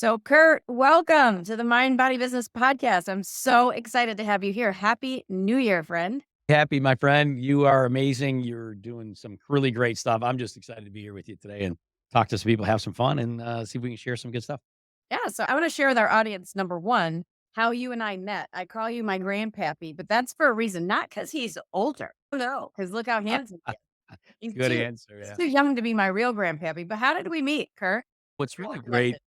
So, Curt, welcome to the Mind Body Business Podcast. I'm so excited to have you here. Happy New Year, friend. Happy, my friend. You are amazing. You're doing some really great stuff. I'm just excited to be here with you today and talk to some people, have some fun, and see if we can share some good stuff. Yeah, so I want to share with our audience number one, how you and I met. I call you my grandpappy, but that's for a reason, not because he's older. No, because look how handsome he is. He's Good too, answer. he's Yeah. too young to be my real grandpappy. But how did we meet, Curt? What's Well really great. connected.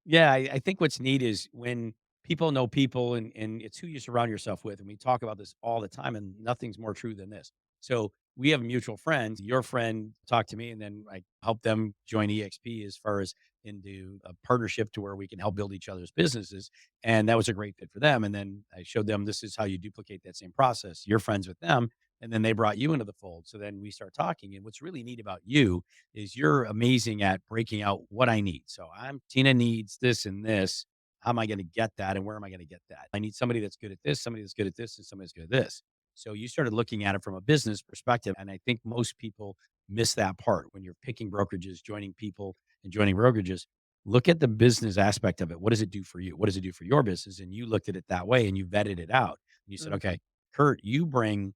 Yeah. I think what's neat is when people know people and it's who you surround yourself with. And we talk about this all the time, and nothing's more true than this. So we have mutual friends. Your friend talked to me, and then I helped them join EXP as far as into a partnership to where we can help build each other's businesses. And that was a great fit for them. And then I showed them this is how you duplicate that same process. You're friends with them. And then they brought you into the fold. So then we start talking. And what's really neat about you is you're amazing at breaking out what I need. So Tina needs this and this. How am I going to get that? And where am I going to get that? I need somebody that's good at this, somebody that's good at this, and somebody that's good at this. So you started looking at it from a business perspective. And I think most people miss that part when you're picking brokerages, joining people and joining brokerages. Look at the business aspect of it. What does it do for you? What does it do for your business? And you looked at it that way and you vetted it out. And you said, Mm. okay, Curt, you bring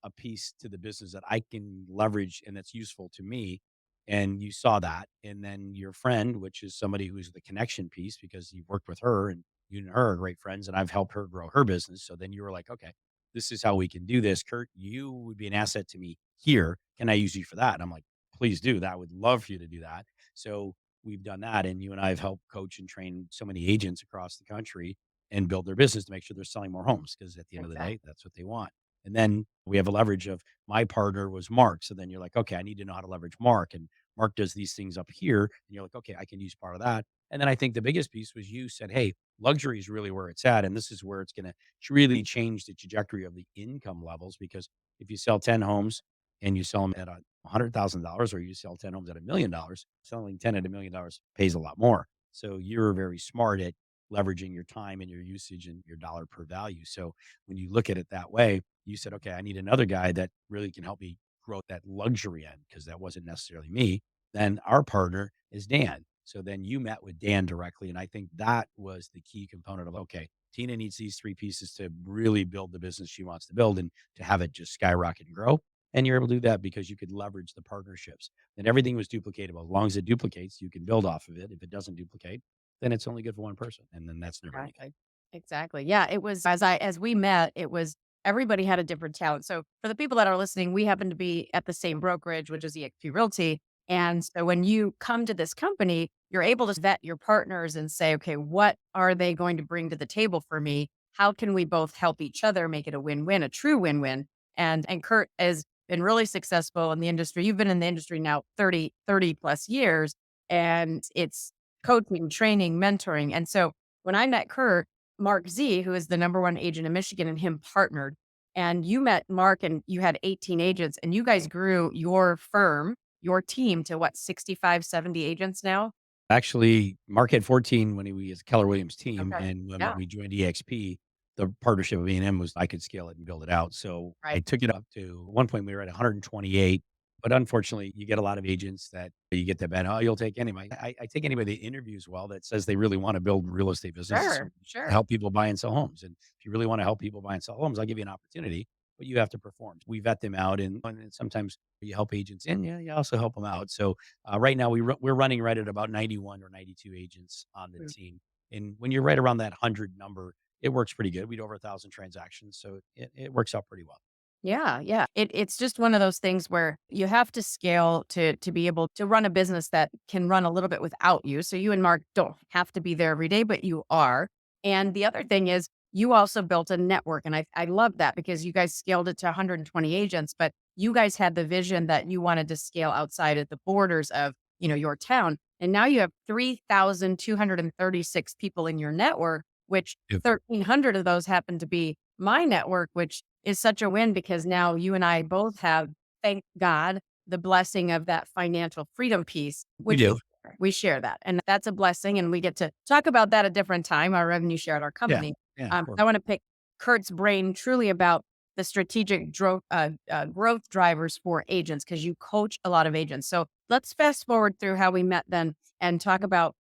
a piece to the business that I can leverage and that's useful to me, and you saw that. And then your friend, which is somebody who's the connection piece because you've worked with her and you and her are great friends, and I've helped her grow her business. So then you were like, okay, this is how we can do this. Curt, you would be an asset to me here. Can I use you for that? And I'm like, please do that. I would love for you to do that. So we've done that. And you and I have helped coach and train so many agents across the country and build their business to make sure they're selling more homes because at the end of the Exactly. day, that's what they want. And then we have a leverage of my partner was Mark. So then you're like, okay, I need to know how to leverage Mark. And Mark does these things up here. And you're like, okay, I can use part of that. And then I think the biggest piece was you said, hey, luxury is really where it's at. And this is where it's going to really change the trajectory of the income levels. Because if you sell 10 homes and you sell them at $100,000 or you sell 10 homes at $1 million, selling 10 at $1 million pays a lot more. So you're very smart at leveraging your time and your usage and your dollar per value. So when you look at it that way, you said, okay, I need another guy that really can help me grow that luxury end because that wasn't necessarily me. Then our partner is Dan. So then you met with Dan directly. And I think that was the key component of, okay, Tina needs these three pieces to really build the business she wants to build and to have it just skyrocket and grow. And you're able to do that because you could leverage the partnerships. And everything was duplicatable. As long as it duplicates, you can build off of it. If it doesn't duplicate, then it's only good for one person. And then that's never any good. Exactly. Exactly. Yeah, it was as we met, it was everybody had a different talent. So for the people that are listening, we happen to be at the same brokerage, which is EXP Realty. And so when you come to this company, you're able to vet your partners and say, okay, what are they going to bring to the table for me? How can we both help each other make it a win-win, a true win-win? And Curt has been really successful in the industry. You've been in the industry now 30 plus years, and it's coaching, training, mentoring. And so when I met Curt, Mark Z, who is the number one agent in Michigan, and him partnered. And you met Mark and you had 18 agents, and you guys grew your firm, your team to what, 65, 70 agents now? Actually, Mark had 14 when he was Keller Williams team, Okay. and when Yeah. we joined EXP, the partnership of E&M was I could scale it and build it out. So I Right. took it up to one point we were at 128, but unfortunately, you get a lot of agents that you get the bad, oh, you'll take anybody. I take anybody that interviews well that says they really want to build real estate businesses Sure. to Sure. help people buy and sell homes. And if you really want to help people buy and sell homes, I'll give you an opportunity, but you have to perform. We vet them out, and sometimes you help agents in, yeah, you also help them out. So right now, we're running right at about 91 or 92 agents on the Mm. team. And when you're right around that 100 number, it works pretty good. We do over 1,000 transactions, so it works out pretty well. Yeah, yeah. It's just one of those things where you have to scale to be able to run a business that can run a little bit without you. So you and Mark don't have to be there every day, but you are. And the other thing is you also built a network. And I love that because you guys scaled it to 120 agents, but you guys had the vision that you wanted to scale outside of the borders of, your town. And now you have 3,236 people in your network, which If 1,300 of those happen to be my network, which is such a win because now you and I both have, thank God, the blessing of that financial freedom piece, we which do. we share that. And that's a blessing. And we get to talk about that a different time, our revenue share at our Yeah. company. Yeah, of course. I want to pick Kurt's brain truly about the strategic growth drivers for agents because you coach a lot of agents. So let's fast forward through how we met then and talk about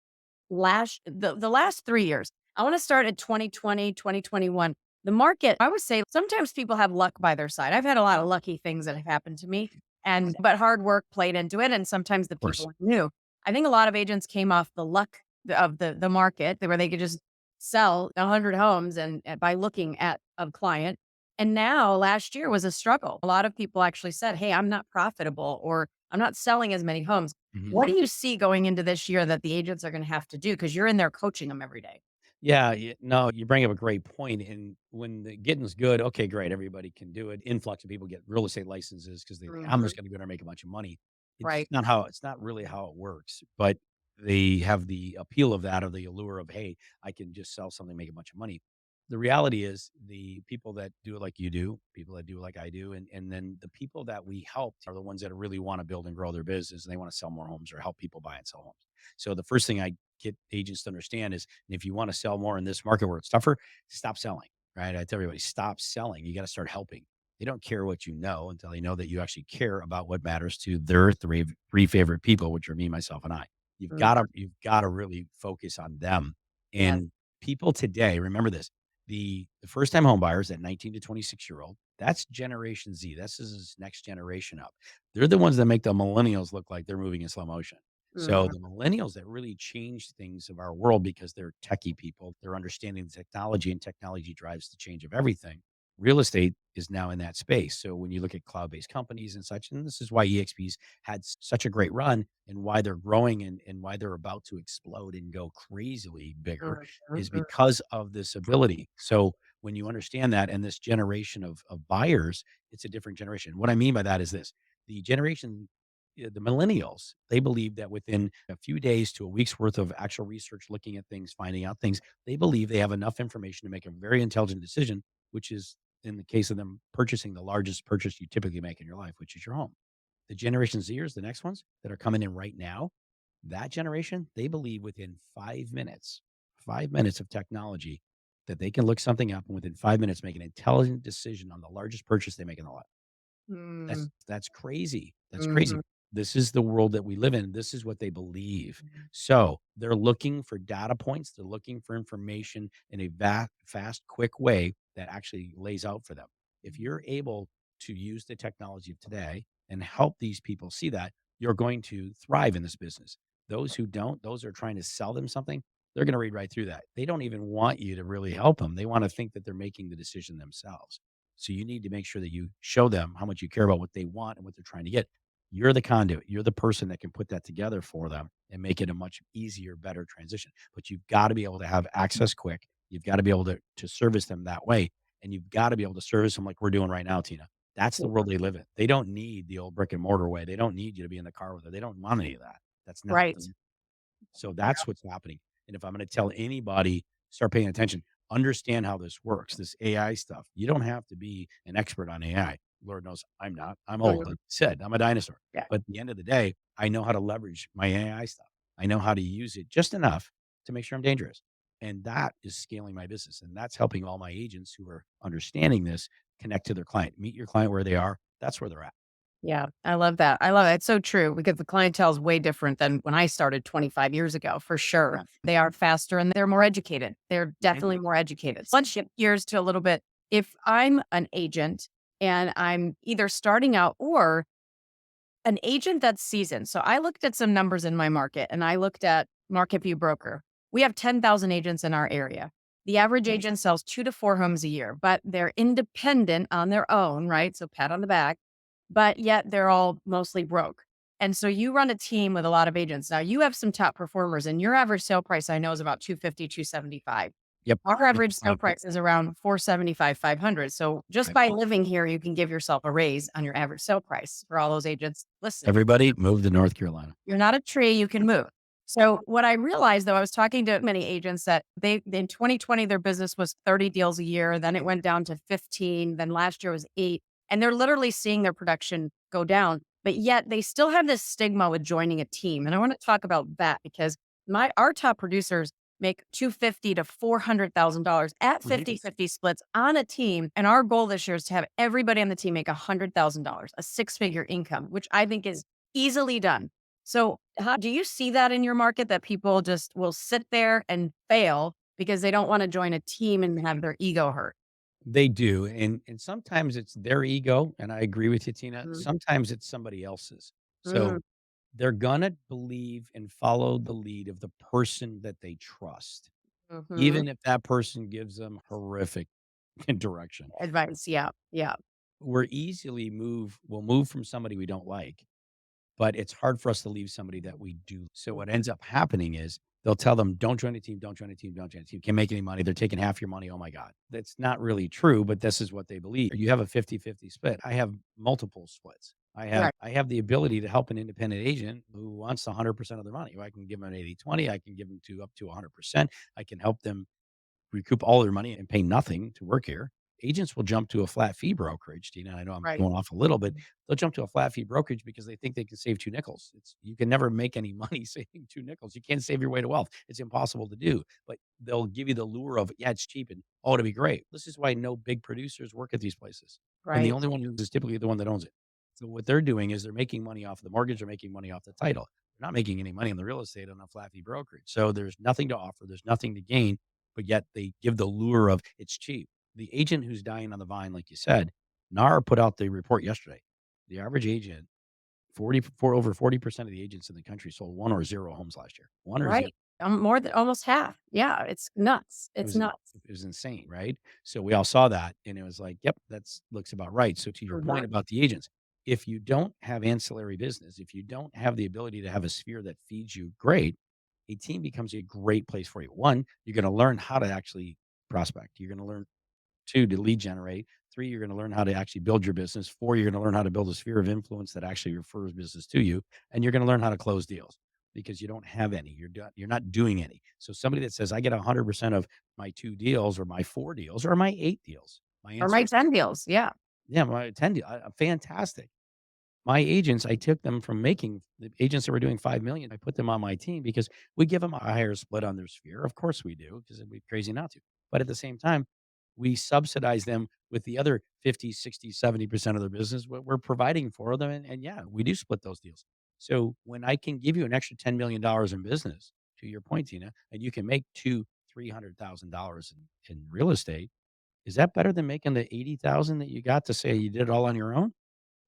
The last 3 years. I wanna start at 2020, 2021. The market, I would say sometimes people have luck by their side. I've had a lot of lucky things that have happened to me, and but hard work played into it, and sometimes the Of course. people I knew. I think a lot of agents came off the luck of the market where they could just sell 100 homes and by looking at a client. And now last year was a struggle. A lot of people actually said, "Hey, I'm not profitable," or "I'm not selling as many homes." Mhm. What do you see going into this year that the agents are gonna have to do? Because 'Cause you're in there coaching them every day. Yeah, no, you bring up a great point. And when the getting's good, okay, great, everybody can do it. Influx of people get real estate licenses because they think I'm Mhm. just going to go there and make a bunch of money. Right. It's not really how it works. But they have the appeal of that, or the allure of, hey, I can just sell something, make a bunch of money. The reality is, the people that do it like you do, people that do it like I do, and then the people that we help are the ones that really want to build and grow their business, and they want to sell more homes or help people buy and sell homes. So the first thing I get agents to understand is, if you want to sell more in this market where it's tougher, stop selling, right? I tell everybody, stop selling. You got to start helping. They don't care what you know until they know that you actually care about what matters to their three favorite people, which are me, myself, and I. Mhm. You've gotta really focus on them. Yes. And people today, remember this, the first time home buyers, that 19 to 26-year-old, that's Generation Z. This is this next generation up. They're the ones that make the millennials look like they're moving in slow motion. So Mhm. the millennials that really change things of our world, because they're techie people, they're understanding the technology, and technology drives the change of everything. Real estate is now in that space. So when you look at cloud-based companies and such, and this is why EXP's had such a great run, and why they're growing, and why they're about to explode and go crazily bigger, Mhm. is Mhm. because of this ability. So when you understand that, and this generation of buyers, it's a different generation. What I mean by that is this: the generation, the millennials, they believe that within a few days to a week's worth of actual research, looking at things, finding out things, they believe they have enough information to make a very intelligent decision, which is, in the case of them, purchasing the largest purchase you typically make in your life, which is your home. The Generation Zers, the next ones that are coming in right now, that generation, they believe within 5 minutes of technology, that they can look something up and within 5 minutes make an intelligent decision on the largest purchase they make in their life. Mm. That's crazy. That's crazy. Mhm. This is the world that we live in. This is what they believe. So they're looking for data points. They're looking for information in a fast, quick way that actually lays out for them. If you're able to use the technology of today and help these people see that, you're going to thrive in this business. Those who don't, those who are trying to sell them something, they're going to read right through that. They don't even want you to really help them. They want to think that they're making the decision themselves. So you need to make sure that you show them how much you care about what they want and what they're trying to get. You're the conduit. You're the person that can put that together for them and make it a much easier, better transition. But you've got to be able to have access quick. You've got to be able to service them that way. And you've got to be able to service them like we're doing right now, Tina. That's the world they live in. They don't need the old brick and mortar way. They don't need you to be in the car with them. They don't want any of that. That's not Right. the So that's what's happening. And if I'm gonna tell anybody, start paying attention, understand how this works, this AI stuff. You don't have to be an expert on AI. Lord knows I'm not. I'm old. Mhm. Like I said, I'm a dinosaur. Yeah. But at the end of the day, I know how to leverage my AI stuff. I know how to use it just enough to make sure I'm dangerous. And that is scaling my business. And that's helping all my agents who are understanding this connect to their client. Meet your client where they are. That's where they're at. Yeah, I love that. I love it. It's so true because the clientele is way different than when I started 25 years ago, for sure. Yeah. They are faster and they're more educated. They're Mhm. definitely more educated. So let's shift gears to a little bit. If I'm an agent and I'm either starting out or an agent that's seasoned. So I looked at some numbers in my market and I looked at Market View Broker. We have 10,000 agents in our area. The average agent sells 2 to 4 homes a year, but they're independent on their own, right? So pat on the back, but yet they're all mostly broke. And so you run a team with a lot of agents. Now you have some top performers and your average sale price I know is about 250, 275. Yep. Our Yep. average sale price is around 475, 500. So just Right. by living here, you can give yourself a raise on your average sale price for all those agents listening. Everybody move to North Carolina. You're not a tree, you can move. So what I realized though, I was talking to many agents that they in 2020 their business was 30 deals a year, then it went down to 15, then last year was 8, and they're literally seeing their production go down, but yet they still have this stigma with joining a team. And I want to talk about that because my our top producers make 250 to $400,000 at Mhm. 50-50 splits on a team, and our goal this year is to have everybody on the team make $100,000, a six-figure income, which I think is easily done. So, how do you see that in your market that people just will sit there and fail because they don't want to join a team and have their ego hurt? They do, and sometimes it's their ego, and I agree with you, Tina. Mm, Sometimes it's somebody else's. mm, So, they're gonna believe and follow the lead of the person that they trust, mhm. even if that person gives them horrific direction. Advice, yeah, yeah, We'll move from somebody we don't like, but it's hard for us to leave somebody that we do. So what ends up happening is they'll tell them, "Don't join a team, don't join a team, don't join a team. Can't make any money. They're taking half your money. Oh my God." That's not really true, but this is what they believe. You have a 50-50 split. I have multiple splits. right, I have the ability to help an independent agent who wants 100% of their money. I can give them an 80-20. I can give them to up to 100%. I can help them recoup all their money and pay nothing to work here. Agents will jump to a flat fee brokerage, Tina. I know I'm right, going off a little bit. They'll jump to a flat fee brokerage because they think they can save 2 nickels. You can never make any money saving 2 nickels. You can't save your way to wealth. It's impossible to do. But they'll give you the lure of, yeah, it's cheap and oh, it'll be great. This is why no big producers work at these places. And the right, only one who is typically the one that owns it. So what they're doing is they're making money off the mortgage, they're making money off the title. They're not making any money on the real estate on a flat fee brokerage. So there's nothing to offer, there's nothing to gain, but yet they give the lure of it's cheap. The agent who's dying on the vine, like you said, NAR put out the report yesterday. The average agent, 44 over 40% of the agents in the country sold 1 or 0 homes last year. 1 or 0. right. More than almost half. Yeah, it's nuts. It It's was nuts. it was insane, right? So we all saw that and it was like, yep, that's looks about right. So to your point Mhm. about the agents, if you don't have ancillary business, if you don't have the ability to have a sphere that feeds you great, a team becomes a great place for you. One, you're going to learn how to actually prospect. You're going to learn 2, to lead generate. 3, you're gonna learn how to actually build your business. 4, you're gonna learn how to build a sphere of influence that actually refers business to you, and you're gonna learn how to close deals because you don't have any. You're not doing any. So somebody that says, "I get 100% of my 2 deals or my 4 deals or my 8 deals," my Or answer my is, 10 deals. Yeah, "Yeah, my 10 deal fantastic." My agents, I took them from making the agents that were doing 5,000,000, I put them on my team because we give them a higher split on their sphere. Of course we do, because it'd be crazy not to. But at the same time, we subsidize them with the other 50, 60, 70% of their business. What we're providing for them. And yeah, we do split those deals. So when I can give you an extra $10 million in business, to your point, Tina, and you can make two, $300,000 in real estate, is that better than making the 80,000 that you got to say you did it all on your own?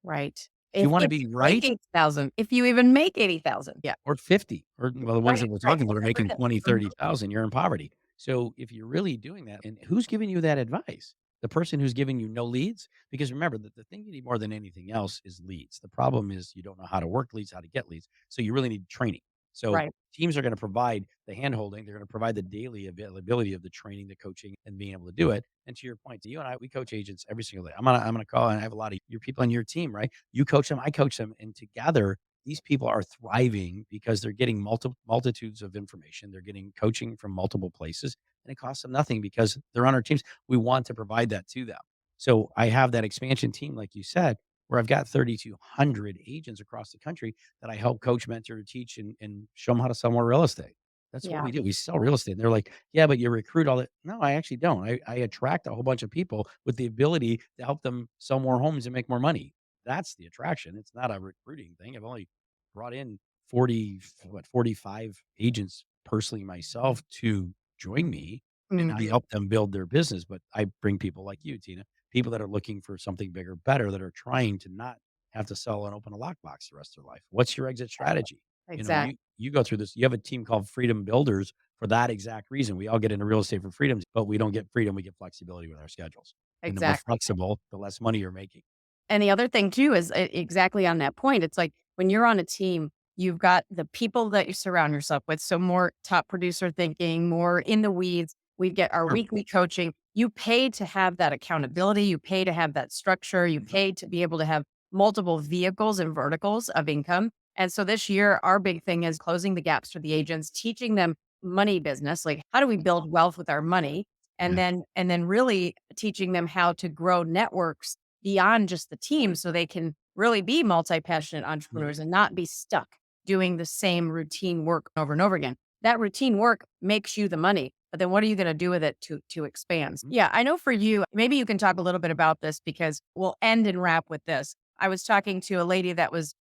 right. If you want to If be you make right, 80,000, if you even make 80,000. Yeah, or 50, or well, the ones right, that we're right. talking about are Whatever making it is. 20, Mhm. 30,000. You're in poverty. So if you're really doing that, and who's giving you that advice? The person who's giving you no leads? Because remember that the thing you need more than anything else is leads. The problem is you don't know how to work leads, how to get leads. So you really need training. So Right. teams are going to provide the hand holding. They're going to provide the daily availability of the training, the coaching, and being able to do it. And to your point, you and I, we coach agents every single day. I'm gonna call, and I have a lot of your people on your team, right? You coach them, I coach them, and together these people are thriving because they're getting multitudes of information. They're getting coaching from multiple places, and it costs them nothing because they're on our teams. We want to provide that to them. So I have that expansion team, like you said, where I've got 3,200 agents across the country that I help coach, mentor, teach, and show them how to sell more real estate. That's what Yeah. we do. We sell real estate. And they're like, yeah, but you recruit all that. No, I actually don't. I attract a whole bunch of people with the ability to help them sell more homes and make more money. That's the attraction. It's not a recruiting thing. I've only brought in 45 agents personally myself to join me, and I Mhm. help them build their business. But I bring people like you, Tina, people that are looking for something bigger, better, that are trying to not have to sell and open a lockbox the rest of their life. What's your exit strategy? You know, Exactly. you go through this. You have a team called Freedom Builders for that exact reason. We all get into real estate for freedom, but we don't get freedom. We get flexibility with our schedules. And the more Exactly. flexible, the less money you're making. And the other thing too is exactly on that point. It's like when you're on a team, you've got the people that you surround yourself with. So more top producer thinking, more in the weeds. We get our Sure. weekly coaching. You pay to have that accountability. You pay to have that structure. You pay to be able to have multiple vehicles and verticals of income. And so this year, our big thing is closing the gaps for the agents, teaching them money business. Like how do we build wealth with our money? Yeah. And then really teaching them how to grow networks beyond just the team so they can really be multi-passionate Mhm. entrepreneurs and not be stuck doing the same routine work over and over again. That routine work makes you the money, but then what are you going to do with it to expand? Mhm. Yeah, I know for you, maybe you can talk a little bit about this because we'll end and wrap with this. I was talking to a lady that was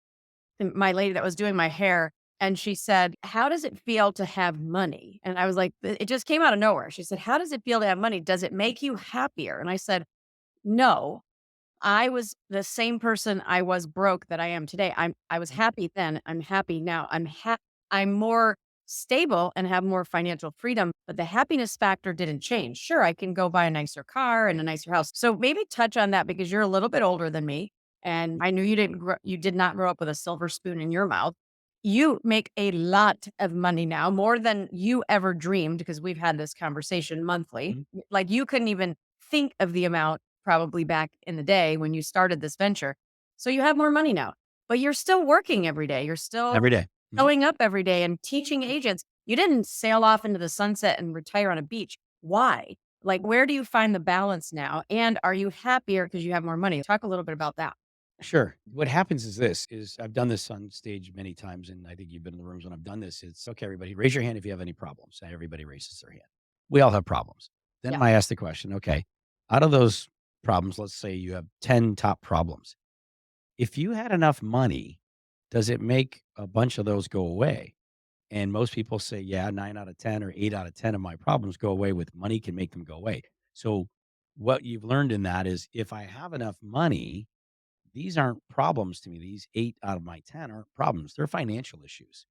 my lady that was doing my hair, and she said, "How does it feel to have money?" And I was like, it just came out of nowhere. She said, "How does it feel to have money? Does it make you happier?" And I said, "No. I was the same person I was broke that I am today. I was happy then, I'm happy now. I'm more stable and have more financial freedom, but the happiness factor didn't change. Sure, I can go buy a nicer car and a nicer house." So maybe touch on that because you're a little bit older than me, and I knew you did not grow up with a silver spoon in your mouth. You make a lot of money now, more than you ever dreamed because we've had this conversation monthly. Mhm. Like you couldn't even think of the amount probably back in the day when you started this venture. So you have more money now, but you're still working every day. You're still Every day. Mhm. showing up every day and teaching agents. You didn't sail off into the sunset and retire on a beach. Why? Like, where do you find the balance now? And are you happier because you have more money? Talk a little bit about that. Sure. What happens is this is I've done this on stage many times, and I think you've been in the rooms when I've done this. It's okay, everybody, raise your hand if you have any problems. And everybody raises their hand. We all have problems. Then Yeah. I ask the question, okay, out of those problems, let's say you have 10 top problems. If you had enough money, does it make a bunch of those go away? And most people say, yeah, 9 out of 10 or 8 out of 10 of my problems go away with money can make them go away. So what you've learned in that is if I have enough money, these aren't problems to me. These 8 out of my 10 aren't problems. They're financial issues.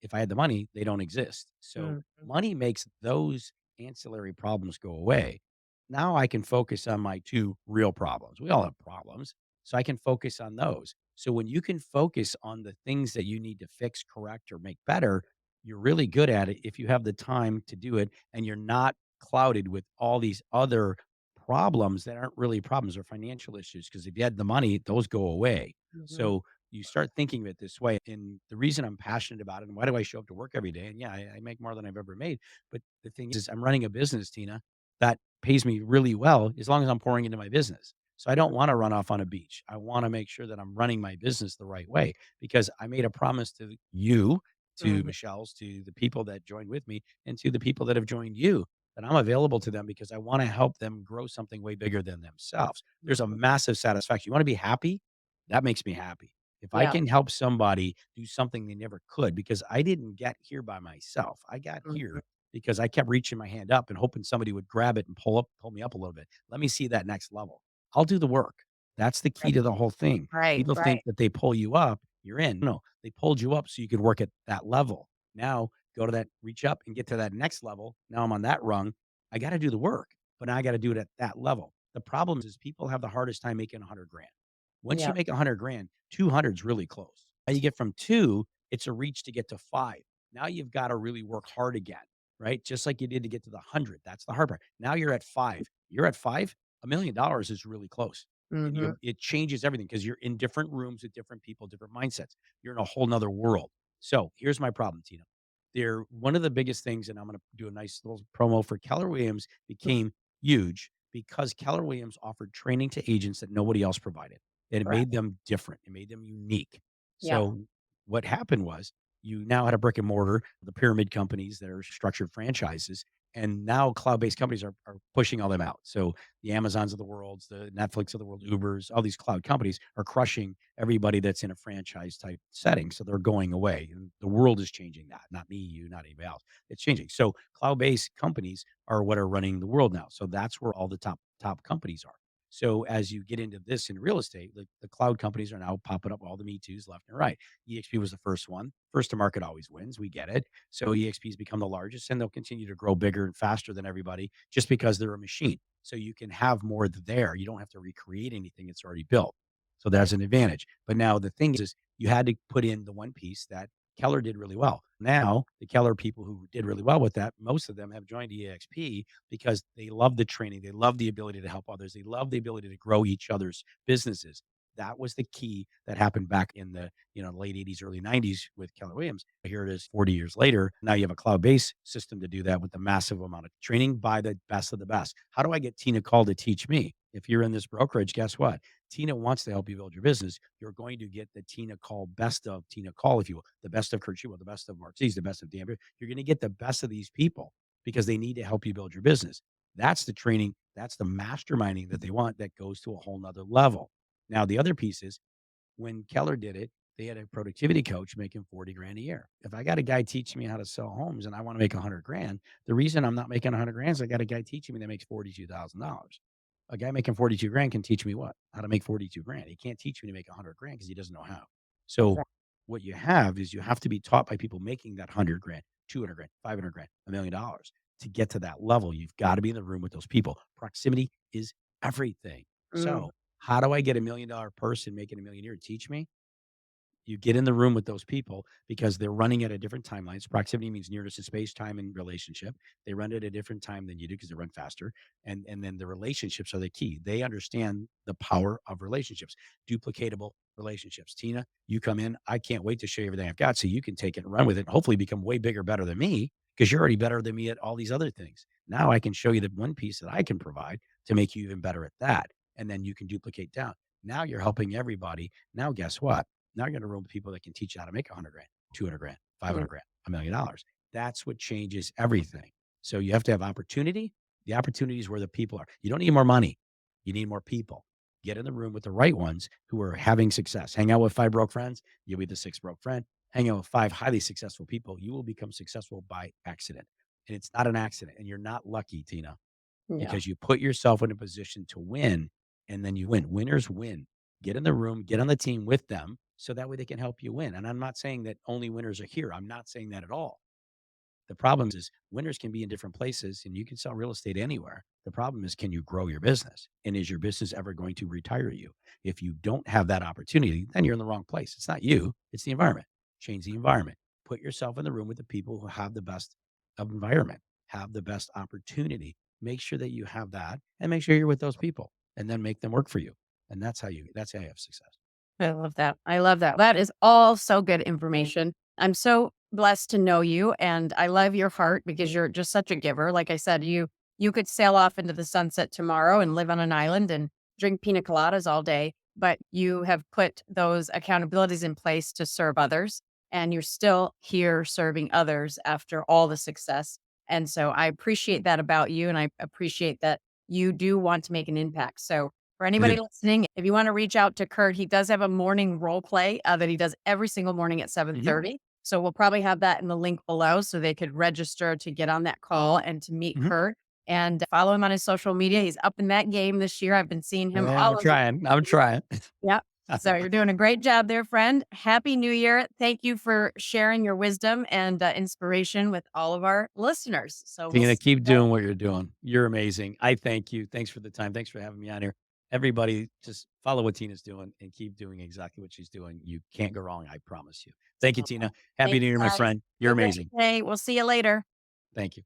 If I had the money, they don't exist. So Mhm. money makes those ancillary problems go away. Now I can focus on my 2 real problems. We all have problems. So I can focus on those. So when you can focus on the things that you need to fix, correct, or make better, you're really good at it if you have the time to do it and you're not clouded with all these other problems that aren't really problems or financial issues. Because if you had the money, those go away. Mhm. So you start thinking of it this way. And the reason I'm passionate about it and why do I show up to work every day? And yeah, I make more than I've ever made. But the thing is, I'm running a business, Tina, that pays me really well as long as I'm pouring into my business. So I don't want to run off on a beach. I want to make sure that I'm running my business the right way because I made a promise to you, to Mhm. Michelle's, to the people that joined with me, and to the people that have joined you that I'm available to them because I want to help them grow something way bigger than themselves. There's a Mhm. massive satisfaction. You want to be happy? That makes me happy. If I Yeah. can help somebody do something they never could, because I didn't get here by myself. I got Mhm. here because I kept reaching my hand up and hoping somebody would grab it and pull me up a little bit. Let me see that next level. I'll do the work. That's the key Right. to the whole thing. Right. People think Right. that they pull you up, you're in. No, they pulled you up so you could work at that level. Now go to that, reach up and get to that next level. Now I'm on that rung. I got to do the work, but now I got to do it at that level. The problem is people have the hardest time making 100 grand. Once you Yeah. make 100 grand, 200 is really close. Now you get from two, it's a reach to get to five. Now you've got to really work hard again, right? Just like you did to get to the 100. That's the hard part. Now you're at five. You're at five. $1 million is really close. Mhm. It changes everything because you're in different rooms with different people, different mindsets. You're in a whole nother world. So here's my problem, Tina. They're one of the biggest things, and I'm going to do a nice little promo for Keller Williams became huge because Keller Williams offered training to agents that nobody else provided. And it Correct. made them different. It made them unique. Yeah. So what happened was you now had a brick and mortar, the pyramid companies that are structured franchises. And now cloud-based companies are pushing all them out. So the Amazons of the world, the Netflix of the world, Ubers, all these cloud companies are crushing everybody that's in a franchise type setting. So they're going away. And the world is changing that. Not me, you, not anybody else. It's changing. So cloud-based companies are what are running the world now. So that's where all the top companies are. So as you get into this in real estate, like the cloud companies are now popping up all the Me Too's left and right. EXP was the first one. First to market always wins. We get it. So EXP's become the largest and they'll continue to grow bigger and faster than everybody just because they're a machine. So you can have more there. You don't have to recreate anything. It's already built. So Right. that's an advantage. But now the thing is you had to put in the one piece that Keller did really well. Now, the Keller people who did really well with that, most of them have joined EXP because they love the training. They love the ability to help others. They love the ability to grow each other's businesses. That was the key that happened back in the late 80s, early 90s with Keller Williams. Here it is 40 years later. Now you have a cloud-based system to do that with the massive amount of training by the best of the best. How do I get Tina Caul to teach me? If you're in this brokerage, guess what? Tina wants to help you build your business. You're going to get the Tina Caul, best of Tina Caul, if you will, the best of Curt Shewell, the best of Mark Z's, the best of Dan. You're going to get the best of these people because they need to help you build your business. That's the training. That's the masterminding that they want that goes to a whole nother level. Now, the other piece is when Keller did it, They had a productivity coach making 40 grand a year. If I got a guy teaching me how to sell homes and I want to make 100 grand, the reason I'm not making 100 grand is I got a guy teaching me that makes $42,000. A guy making 42 grand can teach me what? How to make 42 grand. He can't teach me to make 100 grand because he doesn't know how. So Exactly. what you have is you have to be taught by people making that 100 grand, 200 grand, 500 grand, $1 million to get to that level. You've got to be in the room with those people. Proximity is everything. Mm, So how do I get $1 million person making $1 million a year to teach me? You get in the room with those people because they're running at a different timelines. Proximity means nearness to space, time, and relationship. They run at a different time than you do because they run faster. And then the relationships are the key. They understand the power of relationships, duplicatable relationships. Tina, you come in. I can't wait to show you everything I've got so you can take it and run with it and hopefully become way bigger, better than me because you're already better than me at all these other things. Now I can show you the one piece that I can provide to make you even better at that. And then you can duplicate down. Now you're helping everybody. Now, guess what? Now you're gonna room with people that can teach you how to make 100 grand, 200 grand, mm, 500 grand, $1 million. That's what changes everything. So you have to have opportunity. The opportunity is where the people are. You don't need more money. You need more people. Get in the room with the right ones who are having success. Hang out with 5 broke friends, you'll be the 6th broke friend. Hang out with 5 highly successful people, you will become successful by accident. And it's not an accident. And you're not lucky, Tina, yeah. because you put yourself in a position to win and then you win. Winners win. Get in the room, get on the team with them so that way they can help you win. And I'm not saying that only winners are here. I'm not saying that at all. The problem is winners can be in different places and you can sell real estate anywhere. The problem is, can you grow your business? And is your business ever going to retire you? If you don't have that opportunity, then you're in the wrong place. It's not you, it's the environment. Change the environment. Put yourself in the room with the people who have the best environment, have the best opportunity. Make sure that you have that and make sure you're with those people and then make them work for you. And that's how you have success. I love that. I love that. That is all so good information. I'm so blessed to know you and I love your heart because you're just such a giver. Like I said, you could sail off into the sunset tomorrow and live on an island and drink pina coladas all day, but you have put those accountabilities in place to serve others and you're still here serving others after all the success. And so I appreciate that about you and I appreciate that you do want to make an impact. So for I anybody do. listening, if you wanna reach out to Curt, he does have a morning role play, that he does every single morning at Mhm. 7:30. So we'll probably have that in the link below so they could register to get on that call and to meet Mhm. Curt and follow him on his social media. He's up in that game this year. I've been seeing him Yeah, I'm all over. trying. I'm trying. Yep. So you're doing a great job there, friend. Happy New Year. Thank you for sharing your wisdom and, inspiration with all of our listeners. So we'll Tina, see keep you. doing what you're doing. You're amazing. I thank you. Thanks for the time. Thanks for having me on here. Everybody, just follow what Tina's doing and keep doing exactly what she's doing. You can't go wrong. I promise you. Thank you, Okay. Tina. Happy Thank New you, Year, my guys. friend. You're Have a great amazing. day. We'll see you later. Thank you.